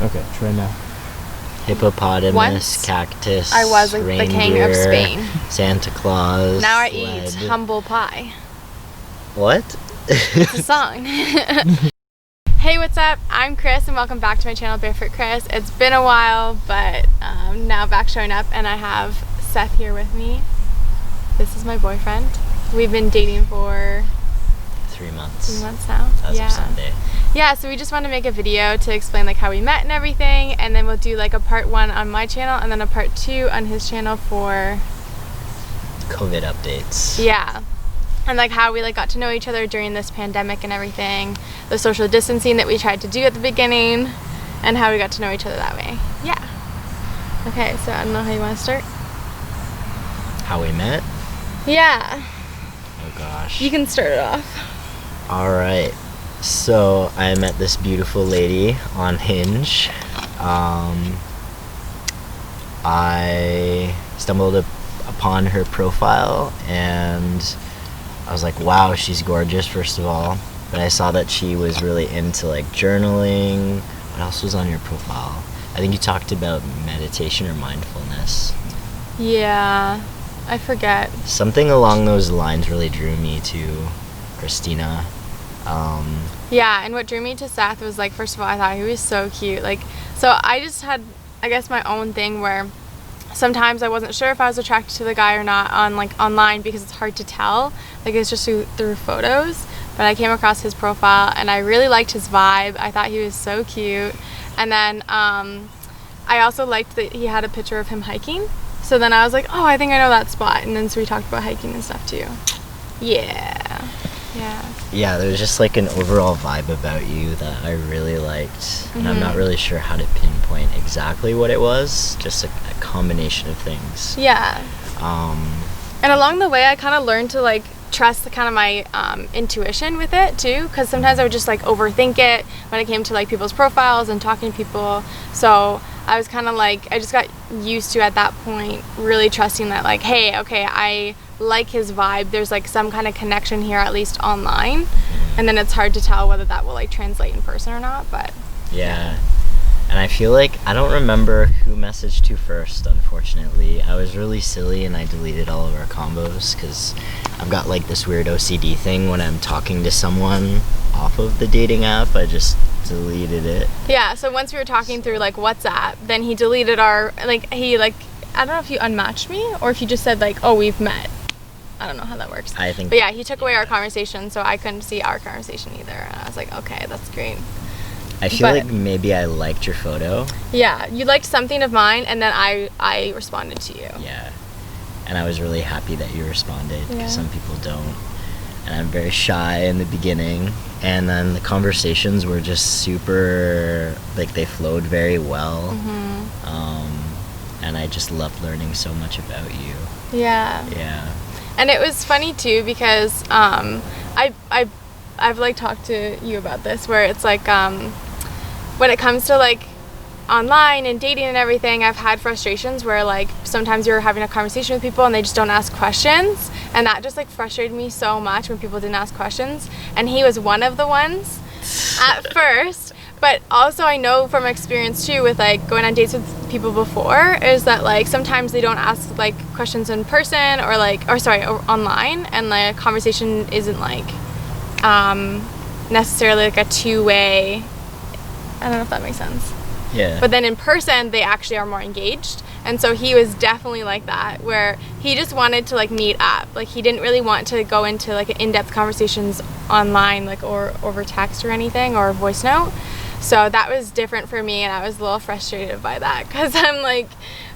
Okay, try now. Hippopotamus, Once cactus, I was like reindeer, the king of Spain. Santa Claus. Now I sled. eat humble pie. What? It's a song. Hey, what's up? I'm Chris and welcome back to my channel, Barefoot Chris. It's been a while, but now back showing up, and I have Seth here with me. This is my boyfriend. We've been dating for 3 months. 3 months now. As of Sunday. Yeah, so we just want to make a video to explain like how we met and everything, and then we'll do like a part 1 on my channel and then a part 2 on his channel for COVID updates. Yeah. And like how we like got to know each other during this pandemic and everything, the social distancing that we tried to do at the beginning, and how we got to know each other that way. Yeah. Okay, so I don't know how you want to start. How we met? Yeah. Oh gosh. You can start it off. Alright. So I met this beautiful lady on Hinge. I stumbled upon her profile and I was like, wow, she's gorgeous, first of all. But I saw that she was really into like journaling. What else was on your profile? I think you talked about meditation or mindfulness. Yeah, I forget. Something along those lines really drew me to Christina. Yeah, and what drew me to Seth was like, first of all, I thought he was so cute. Like, so I just had, I guess, my own thing where sometimes I wasn't sure if I was attracted to the guy or not on like online, because it's hard to tell. Like, it's just through photos. But I came across his profile and I really liked his vibe. I thought he was so cute. And then I also liked that he had a picture of him hiking. So then I was like, oh, I think I know that spot. And then so we talked about hiking and stuff too. Yeah. Yeah, there was just like an overall vibe about you that I really liked. And I'm not really sure how to pinpoint exactly what it was. Just a combination of things. Yeah. And along the way, I kind of learned to like trust the kind of my intuition with it too, because sometimes I would just like overthink it when it came to like people's profiles and talking to people. So I was kind of like, I just got used to at that point really trusting that like, hey, okay, I like his vibe, there's like some kind of connection here, at least online, and then it's hard to tell whether that will like translate in person or not. But yeah. And I feel like I don't remember who messaged who first, unfortunately. I was really silly and I deleted all of our combos because I've got like this weird OCD thing when I'm talking to someone off of the dating app. I just deleted it. Yeah, so once we were talking through like WhatsApp, then he deleted our, like, he like, I don't know if you unmatched me or if you just said like, oh, we've met. I don't know how that works. I think. But yeah, he took away our conversation, so I couldn't see our conversation either. And I was like, okay, that's great. I feel like maybe I liked your photo. Yeah, you liked something of mine, and then I responded to you. Yeah, and I was really happy that you responded, because some people don't. And I'm very shy in the beginning, and then the conversations were just super, like, they flowed very well. And I just loved learning so much about you. Yeah. And it was funny too, because I've like talked to you about this, where it's like when it comes to like online and dating and everything, I've had frustrations where like sometimes you're having a conversation with people and they just don't ask questions, and that just like frustrated me so much when people didn't ask questions. And he was one of the ones at first. But also I know from experience too, with like going on dates with people before, is that like sometimes they don't ask like questions in person or online, and the conversation isn't like necessarily like a two-way. I don't know if that makes sense. Yeah. But then in person, they actually are more engaged. And so he was definitely like that, where he just wanted to like meet up. Like, he didn't really want to go into like in-depth conversations online, like, or over text or anything, or voice note. So that was different for me, and I was a little frustrated by that, because I'm like,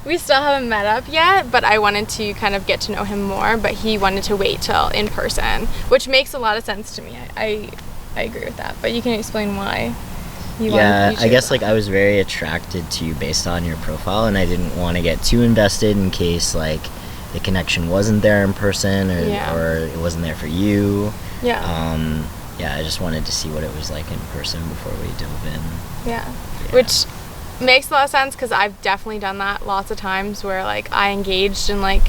we still haven't met up yet, but I wanted to kind of get to know him more, but he wanted to wait till in person, which makes a lot of sense to me. I agree with that, but you can explain why. I guess like I was very attracted to you based on your profile, and I didn't want to get too invested in case like the connection wasn't there in person, or it wasn't there for you. I just wanted to see what it was like in person before we dove in. Which makes a lot of sense, because I've definitely done that lots of times, where like I engaged in like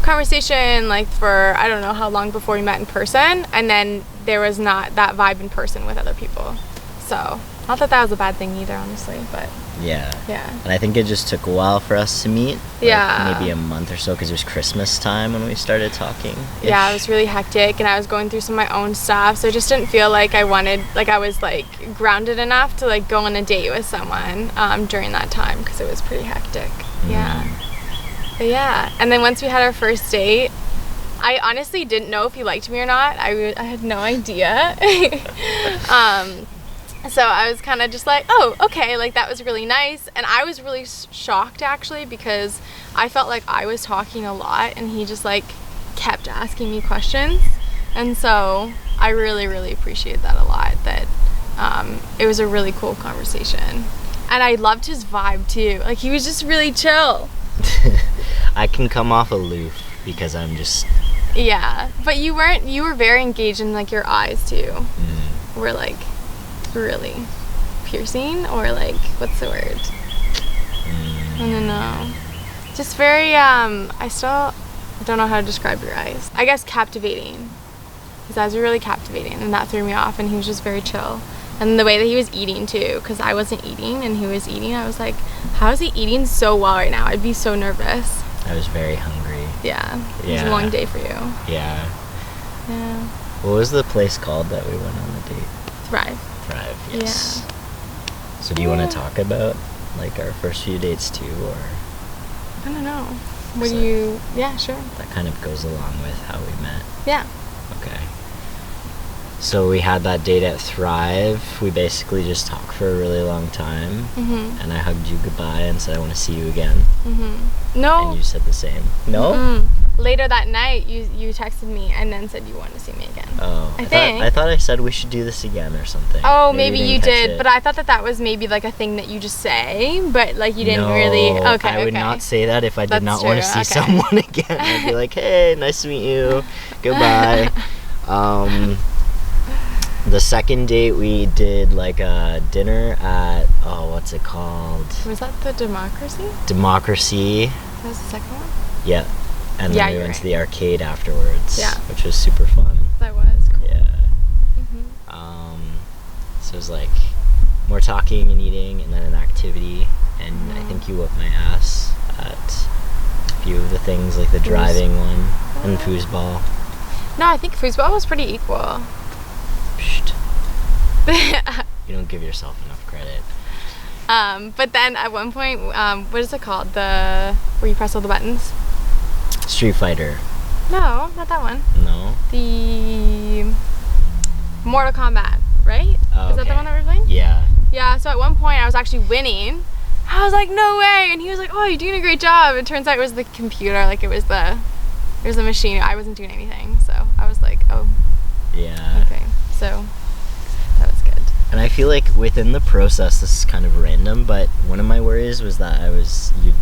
conversation like for I don't know how long before we met in person, and then there was not that vibe in person with other people. So Not that that was a bad thing either, honestly, but... Yeah. Yeah. And I think it just took a while for us to meet. Yeah. Maybe a month or so, because it was Christmas time when we started talking. Yeah, it was really hectic, and I was going through some of my own stuff, so I just didn't feel like I was, like, grounded enough to, like, go on a date with someone during that time, because it was pretty hectic. Yeah. But yeah. And then once we had our first date, I honestly didn't know if he liked me or not. I had no idea. So I was kind of just like, oh, okay, like that was really nice. And I was really shocked actually, because I felt like I was talking a lot and he just like kept asking me questions. And so I really, really appreciate that a lot, that it was a really cool conversation. And I loved his vibe too. Like he was just really chill. I can come off aloof because I'm just... Yeah, but you were very engaged in like your eyes too. Were like really piercing, or like, what's the word? I don't know. Just very, I still don't know how to describe your eyes. I guess captivating. His eyes were really captivating, and that threw me off, and he was just very chill. And the way that he was eating too, because I wasn't eating and he was eating, I was like, how is he eating so well right now? I'd be so nervous. I was very hungry. Yeah. It was a long day for you. Yeah. Yeah. What was the place called that we went on the date? Thrive. Thrive, yes. Yeah. So do you want to talk about like our first few dates too, or? I don't know. What do you? Yeah, sure. That kind of goes along with how we met. Yeah. Okay. So we had that date at Thrive. We basically just talked for a really long time, and I hugged you goodbye and said I want to see you again. No. And you said the same. No. Later that night, you texted me and then said you wanted to see me again. Oh, I thought I said we should do this again or something. Oh, maybe you did, but I thought that was maybe like a thing that you just say, but like you didn't really. Okay, I would not say that if I did not want to see someone again. I'd be like, hey, nice to meet you, goodbye. The second date we did like a dinner at, what's it called? Was that the Democracy? Democracy. That was the second one? Yeah. And then we went to the arcade afterwards. Yeah. Which was super fun. That was cool. Yeah. So it was like more talking and eating and then an activity. And I think you whooped my ass at a few of the things, like the driving one and foosball. No, I think foosball was pretty equal. You don't give yourself enough credit. But then at one point, what is it called? Where you press all the buttons? Street Fighter. No, not that one. No. The Mortal Kombat, right? Oh, is that the one that we're playing? Yeah. Yeah, so at one point I was actually winning. I was like, no way! And he was like, oh, you're doing a great job. It turns out it was the computer, like it was the machine. I wasn't doing anything, so I was like, oh. Yeah. Okay, so that was good. And I feel like within the process, this is kind of random, but one of my worries was that you'd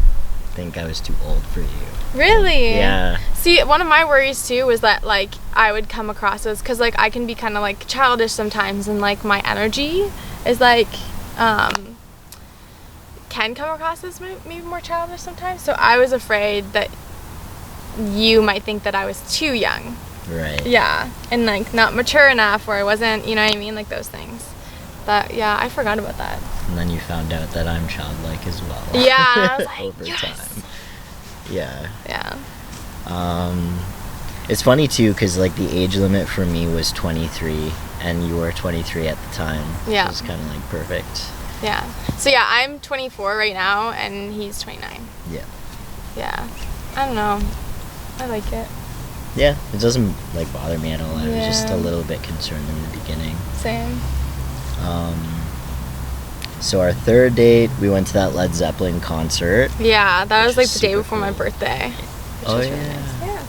think I was too old for you. Really? Yeah. See, one of my worries too was that like I would come across as, because like I can be kind of like childish sometimes, and like my energy is like can come across as maybe more childish sometimes. So I was afraid that you might think that I was too young. Right. Yeah, and like not mature enough, or I wasn't, you know what I mean, like those things. That, yeah, I forgot about that. And then you found out that I'm childlike as well. Yeah, I was like, over yes. time. Yeah. Yeah. It's funny too, because like the age limit for me was 23, and you were 23 at the time. Yeah. So it was kind of like perfect. Yeah. So yeah, I'm 24 right now, and he's 29. Yeah. Yeah. I don't know. I like it. Yeah, it doesn't like bother me at all. I was just a little bit concerned in the beginning. Same. So our third date, we went to that Led Zeppelin concert. Yeah, that was like the day before my birthday. Oh yeah. Really nice. Yeah.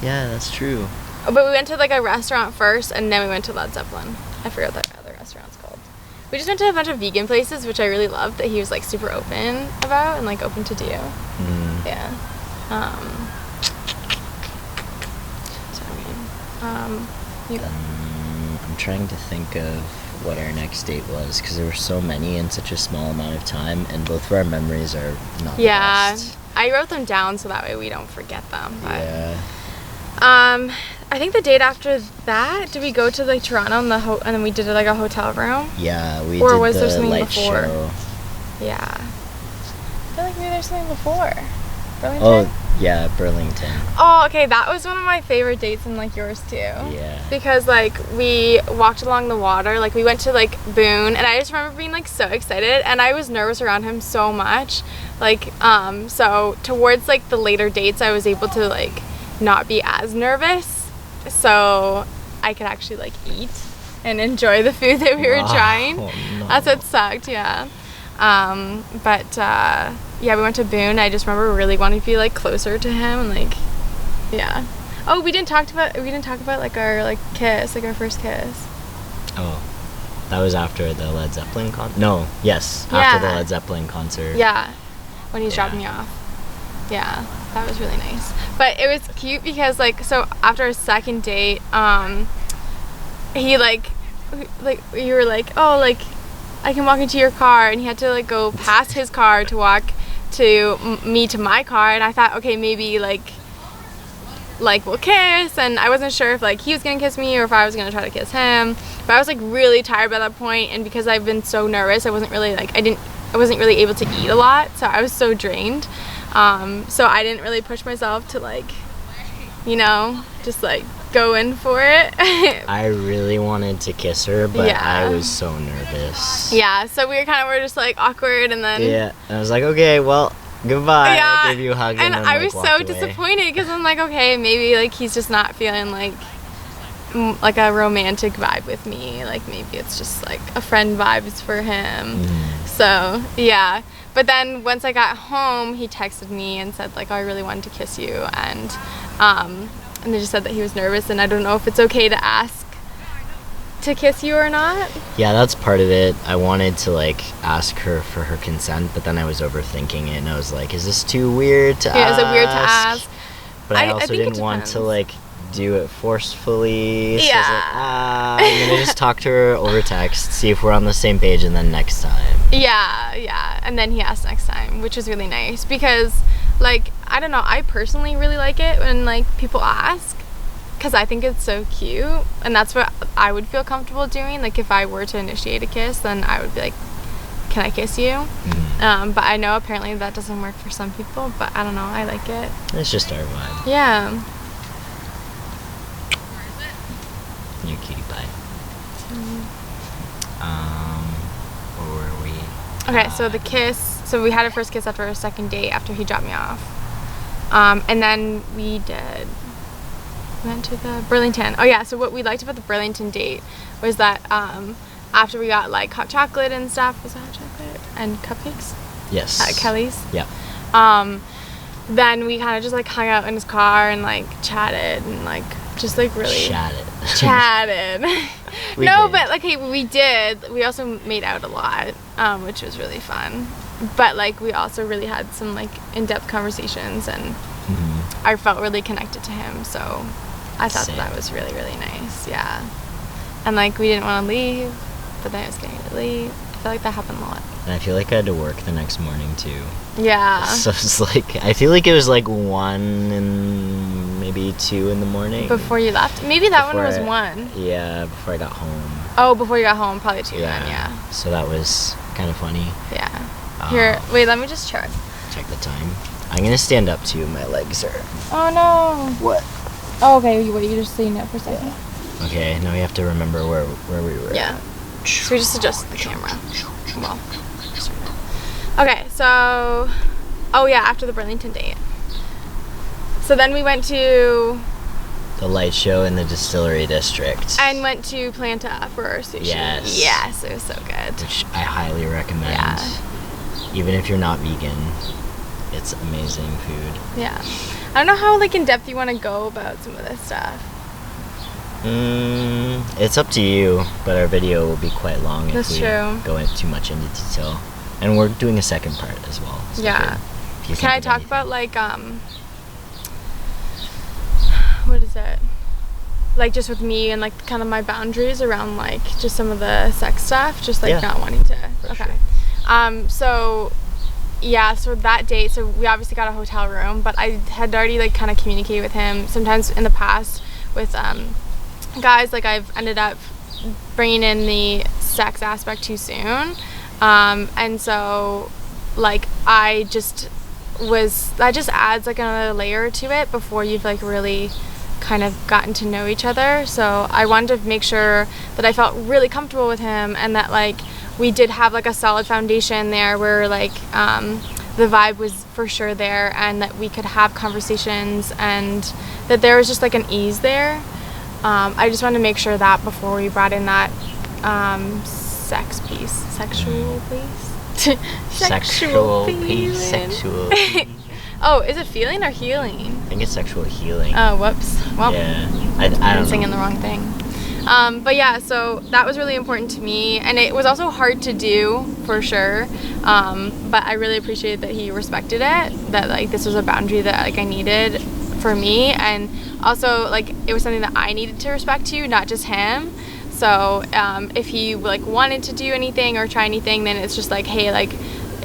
Yeah, that's true. But we went to like a restaurant first, and then we went to Led Zeppelin. I forgot what that other restaurant's called. We just went to a bunch of vegan places, which I really loved, that he was like super open about and like open to do. Yeah. I'm trying to think of what our next date was, because there were so many in such a small amount of time, and both of our memories are not the best. I wrote them down so that way we don't forget them. But, yeah. I think the date after that, did we go to like Toronto and and then we did like a hotel room? Yeah, we or did was the there something light before? show. Yeah. I feel like maybe there's something before. Burlington? Oh, yeah, Burlington. Oh, okay, that was one of my favorite dates and like yours too. Yeah. Because like we walked along the water, like we went to like Boone, and I just remember being like so excited, and I was nervous around him so much. Like, so towards like the later dates, I was able to like not be as nervous, so I could actually like eat and enjoy the food that we were trying. Oh, no. That's what sucked, yeah. Yeah, we went to Boone. I just remember really wanting to be like closer to him and like, yeah. Oh, we didn't talk about like our like kiss, like our first kiss. Oh, that was after the Led Zeppelin concert. No, yes, Yeah. after the Led Zeppelin concert. Yeah, when he Yeah. dropped me off. Yeah, that was really nice. But it was cute because like, so after our second date, he like you were like, oh, like I can walk into your car, and he had to like go past his car to walk to me to my car, and I thought, okay, maybe like we'll kiss, and I wasn't sure if like he was gonna kiss me or if I was gonna try to kiss him, but I was like really tired by that point, and because I've been so nervous, I wasn't really able to eat a lot, so I was so drained, so I didn't really push myself to like, you know, just like go in for it. I really wanted to kiss her, but Yeah. I was so nervous. Yeah, so we were just like awkward, and then Yeah, I was like, okay, well, goodbye. yeah, I gave you a hug, and then, I like, was walked so away. disappointed because I'm like, okay, maybe like he's just not feeling like a romantic vibe with me, like maybe it's just like a friend vibes for him. Mhm. So yeah, but then once I got home, he texted me and said like, oh, I really wanted to kiss you, and they just said that he was nervous, and I don't know if it's okay to ask to kiss you or not. Yeah, that's part of it. I wanted to like ask her for her consent, but then I was overthinking it, and I was like, is this too weird to ask? Yeah, is it weird to ask? But I I also think it didn't want to depends. like do it forcefully. So I was Yeah. like, I'm gonna just talk to her over text, see if we're on the same page, and then next time. Yeah, and then he asked next time, which was really nice because, like, I don't know, I personally really like it when like people ask, because I think it's so cute, and that's what I would feel comfortable doing. Like if I were to initiate a kiss, then I would be like, can I kiss you? Mhm. But I know apparently that doesn't work for some people, but I don't know, I like it. It's just our vibe. Yeah. You cutie pie. Where were we? Okay, so the kiss, so we had our first kiss after our second date after he dropped me off. And then we went to the Burlington. Oh yeah, so what we liked about the Burlington date was that after we got like hot chocolate and stuff, was it hot chocolate? And cupcakes? Yes. At Kelly's. Yeah. Then we kind of just like hung out in his car and like chatted and like just like really chatted. We No, did. but like, hey, we did. We also made out a lot, which was really fun. But like, we also really had some like in-depth conversations, and Mhm. I felt really connected to him. So I thought Same. that was really, really nice. Yeah. And like, we didn't want to leave, but then it was getting to leave. I feel like that happened a lot. And I feel like I had to work the next morning too. Yeah. So it's like, I feel like it was like 1 and maybe 2 in the morning. Before you left? Maybe that one was Before 1. Yeah, before I got home. Oh, before you got home, probably 2 then, yeah. So that was kind of funny. Yeah. Here, wait, let me just check. Check the time. I'm gonna stand up too. My legs are. Oh no. What? Oh, okay, wait, you just lean up for a second. Okay, now we have to remember where we were. Yeah. So we just adjusted the camera. Well. Okay, so, oh yeah, after the Burlington date. So then we went to, The light show in the distillery district. and went to Planta for our sushi. Yes. Yes, it was so good. Which I highly recommend. Yeah. Even if you're not vegan, it's amazing food. Yeah. I don't know how like in depth you want to go about some of this stuff. It's up to you, but our video will be quite long if That's we true. go too much into detail. And we're doing a second part as well. So Yeah. if you Can I think of talk anything- about like what is it? Like just with me and like kind of my boundaries around like just some of the sex stuff, just like Yeah. not wanting to. For Okay. sure. So yeah, so that date, so we obviously got a hotel room, but I had already like kind of communicated with him. Sometimes in the past with guys, like I've ended up bringing in the sex aspect too soon, and so like that just adds like another layer to it before you've like really kind of gotten to know each other. So I wanted to make sure that I felt really comfortable with him, and that like we did have like a solid foundation there where like the vibe was for sure there, and that we could have conversations, and that there was just like an ease there. I just wanted to make sure that before we brought in that sexual piece. Oh, is it feeling or healing? I think it's sexual healing. Oh, whoops. Well, yeah, I'm singing the wrong thing. But yeah, so that was really important to me, and it was also hard to do for sure. But I really appreciated that he respected it, that like this was a boundary that like I needed for me, and also like it was something that I needed to respect too, not just him. So if he like wanted to do anything or try anything, then it's just like, hey, like,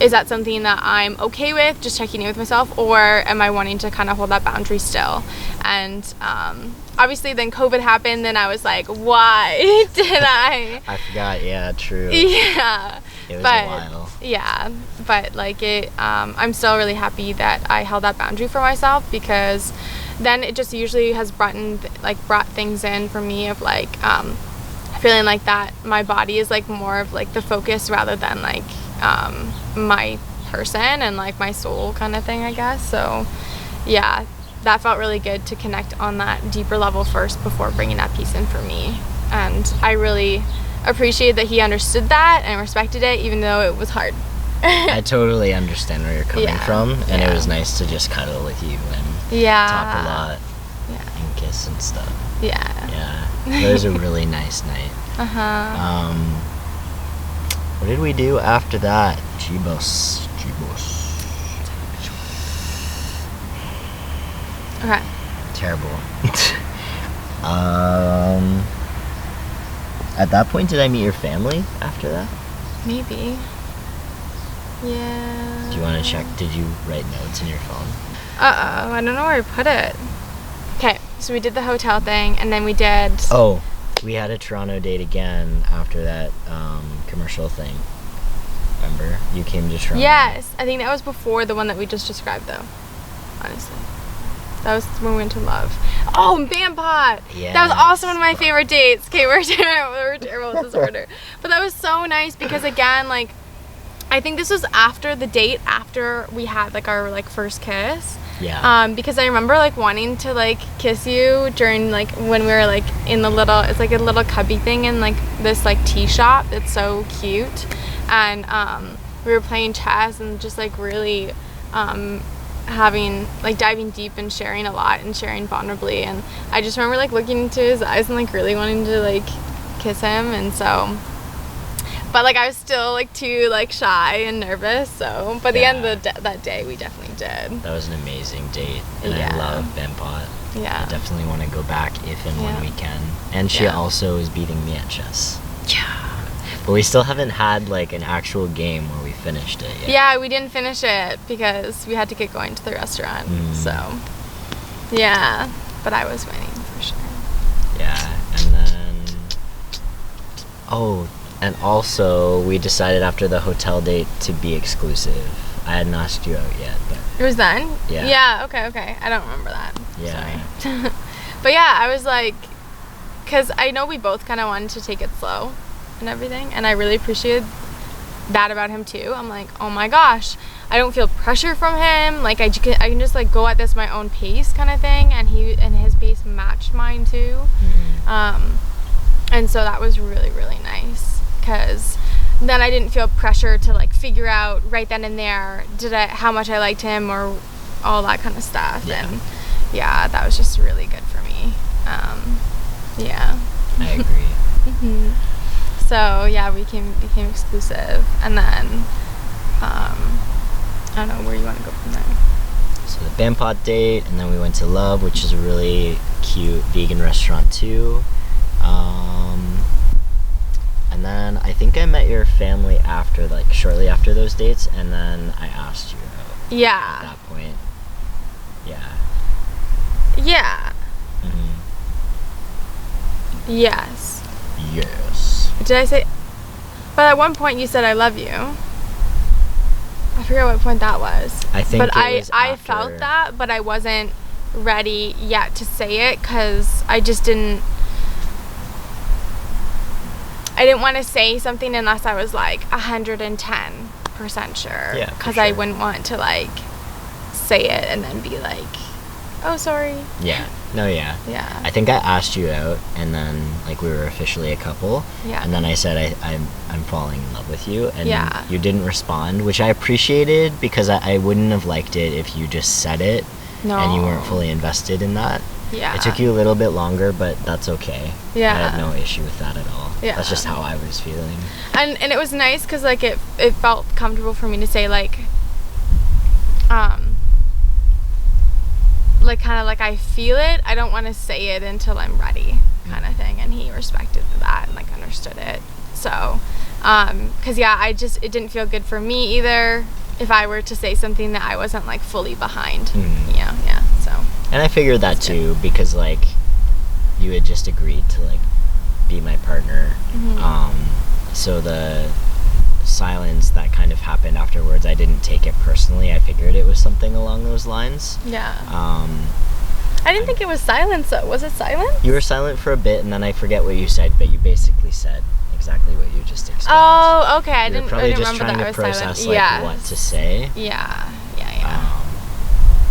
is that something that I'm okay with, just checking in with myself, or am I wanting to kind of hold that boundary still? And obviously then COVID happened, and I was like, why did I? I forgot, yeah, true. Yeah. It was a while. Yeah, but like I'm still really happy that I held that boundary for myself, because then it just usually has brought things in for me of like feeling like that my body is like more of like the focus rather than like my person and like my soul kind of thing, I guess. So yeah, that felt really good to connect on that deeper level first before bringing that piece in for me. And I really appreciate that he understood that and respected it, even though it was hard. I totally understand where you're coming from, and it was nice to just cuddle with you and talk a lot and kiss and stuff. Yeah, it was a really nice night. What did we do after that? Chibos. Okay. Terrible. At that point, did I meet your family after that? Maybe. Yeah. Do you want to check? Did you write notes in your phone? I don't know where I put it. Okay, so we did the hotel thing, and then we did... Oh, we had a Toronto date again after that commercial thing. Remember? You came to Toronto. Yes, I think that was before the one that we just described, though. Honestly. That was when we went to Love. Oh, Bampot! Yeah. That was also one of my favorite dates. Okay, we're terrible with this order. But that was so nice because, again, like, I think this was after the date, after we had, like, our, like, first kiss. Yeah. Because I remember, like, wanting to, like, kiss you during, like, when we were, like, in the little, it's like a little cubby thing in, like, this, like, tea shop that's so cute. And we were playing chess and just, like, really having, like, diving deep and sharing a lot and sharing vulnerably. And I just remember, like, looking into his eyes and, like, really wanting to, like, kiss him. And so... But, like, I was still, like, too, like, shy and nervous, so... But at the end of that day, we definitely did. That was an amazing date, and I love Bampot. Yeah. I definitely want to go back if and when we can. And she also is beating me at chess. Yeah. But we still haven't had, like, an actual game where we finished it yet. Yeah, we didn't finish it because we had to get going to the restaurant, so... Yeah, but I was winning, for sure. Yeah, and then... Oh... And also, we decided after the hotel date to be exclusive. I hadn't asked you out yet, but... It was then? Yeah. Yeah, okay. I don't remember that. Yeah. Sorry. But yeah, I was like... Because I know we both kind of wanted to take it slow and everything, and I really appreciated that about him too. I'm like, oh my gosh, I don't feel pressure from him. Like, I can just, like, go at this my own pace kind of thing, and his pace matched mine too. And so that was really, really nice. Because then I didn't feel pressure to, like, figure out right then and there how much I liked him or all that kind of stuff. And that was just really good for me. I agree. So yeah, we became exclusive, and then I don't know where you want to go from there. So the Bampot date, and then we went to Love, which is a really cute vegan restaurant too. And then I think I met your family after, like, shortly after those dates, and then I asked you out. Yeah. At that point. Yeah. Yeah. Yes. Yes. Did I say? But at one point you said I love you. I forget what point that was. I think but it was I after. felt that, but I wasn't ready yet to say it because I just didn't. I didn't want to say something unless I was like 110% sure. Yeah. Because sure. I wouldn't want to like say it and then be like, oh, sorry. Yeah. No, yeah. Yeah. I think I asked you out, and then like we were officially a couple. Yeah. And then I said I'm falling in love with you, and Yeah. you didn't respond, which I appreciated because I wouldn't have liked it if you just said it and you weren't fully invested in that. Yeah. It took you a little bit longer, but that's okay. Yeah. I had no issue with that at all. Yeah. That's just how I was feeling. And it was nice because like it felt comfortable for me to say like kind of like I feel it. I don't want to say it until I'm ready, kind of thing. And he respected that and like understood it. So, because yeah, it didn't feel good for me either if I were to say something that I wasn't like fully behind. Mm-hmm. Yeah. So. And I figured that too because like you had just agreed to like be my partner. Mm-hmm. So the silence that kind of happened afterwards, I didn't take it personally. I figured it was something along those lines. Yeah. I didn't think it was silence though. Was it silence? You were silent for a bit, and then I forget what you said, but you basically said exactly what you just explained. Oh, okay. I You were didn't probably just remember trying that I to was process silent. like what to say. Yeah.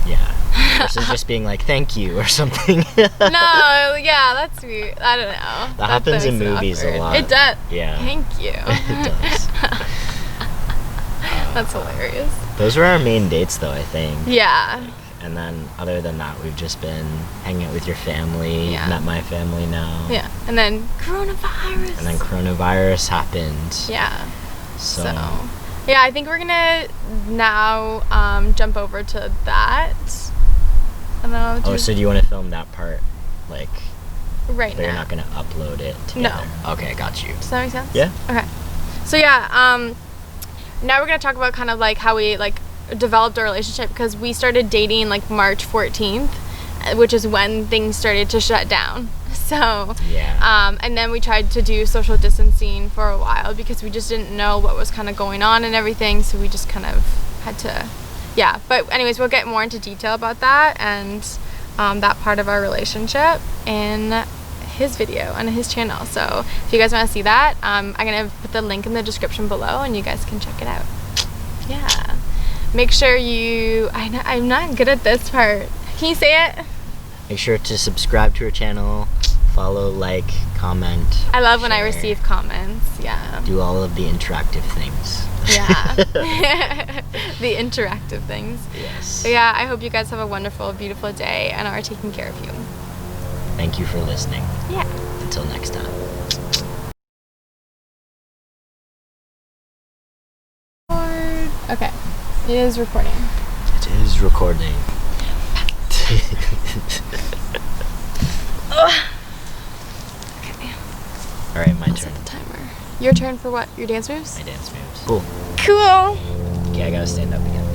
Yeah. Versus just being like thank you or something. No, yeah, that's weird. I don't know. That happens in movies a lot. It does. Yeah. Thank you. It does. That's hilarious. Those were our main dates though, I think. Yeah. And then other than that, we've just been hanging out with your family. Yeah. Met my family now. Yeah. And then coronavirus. And then coronavirus happened. Yeah. So yeah, I think we're gonna now jump over to that. I don't know. Oh, so do you want to film that part, like, right but now? you're not gonna upload it together? No. Okay, got you. Does that make sense? Yeah. Okay. So yeah, now we're gonna talk about kind of like how we like developed our relationship because we started dating like March 14th, which is when things started to shut down. So yeah. And then we tried to do social distancing for a while because we just didn't know what was kind of going on and everything. So we just kind of had to, yeah. But anyways, we'll get more into detail about that and that part of our relationship in his video on his channel. So if you guys want to see that, I'm gonna put the link in the description below and you guys can check it out. Yeah. Make sure you, I'm not good at this part. Can you say it? Make sure to subscribe to our channel, follow, like, comment. I love when I share, receive comments. Yeah. do all of the interactive things. Yeah. The interactive things. Yes. So yeah, I hope you guys have a wonderful, beautiful day and are taking care of you. Thank you for listening. Yeah. Until next time. Okay. It is recording. It is recording. Okay. Alright, my I'll turn. set the timer. Your turn for what? Your dance moves? My dance moves. Cool. Cool. Okay, I gotta stand up again.